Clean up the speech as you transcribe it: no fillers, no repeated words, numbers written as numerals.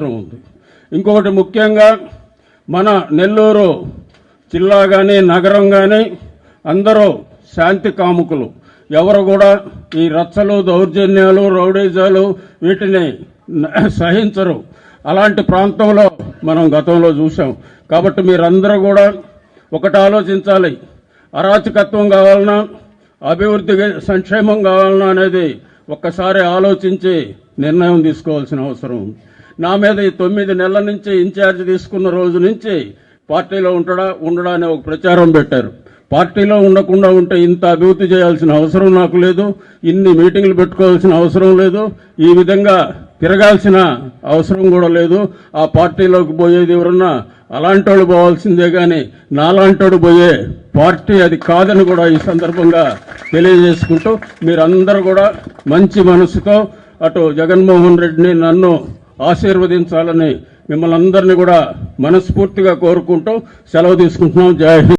ఉంది. ఇంకొకటి ముఖ్యంగా మన నెల్లూరు జిల్లా కానీ నగరం కానీ అందరూ శాంతి కాముకులు. ఎవరు కూడా ఈ రచ్చలు, దౌర్జన్యాలు, రౌడీజాలు వీటిని సహించరు. అలాంటి ప్రాంతంలో మనం గతంలో చూసాం. కాబట్టి మీరందరూ కూడా ఒకటి ఆలోచించాలి. అరాచకత్వం కావాలన్నా, అభివృద్ధి సంక్షేమం కావాలన్నా అనేది ఒక్కసారి ఆలోచించి నిర్ణయం తీసుకోవాల్సిన అవసరం ఉంది. నా మీద ఈ 9 నెలల నుంచి ఇన్ఛార్జ్ తీసుకున్న రోజు నుంచి పార్టీలో ఉండడా అనే ఒక ప్రచారం పెట్టారు. పార్టీలో ఉండకుండా ఉంటే ఇంత అభివృద్ధి చేయాల్సిన అవసరం నాకు లేదు, ఇన్ని మీటింగ్లు పెట్టుకోవాల్సిన అవసరం లేదు, ఈ విధంగా తిరగాల్సిన అవసరం కూడా లేదు. ఆ పార్టీలోకి పోయేది ఎవరన్నా అలాంటి వాళ్ళు పోవాల్సిందే కానీ నాలాంటి పోయే పార్టీ అది కాదని కూడా ఈ సందర్భంగా తెలియజేసుకుంటూ మీరందరూ కూడా మంచి మనసుతో అటు జగన్మోహన్ రెడ్డిని నన్ను ఆశీర్వదించాలని మిమ్మల్ని అందరినీ కూడా మనస్ఫూర్తిగా కోరుకుంటూ సెలవు తీసుకుంటున్నాం. జై హింద్.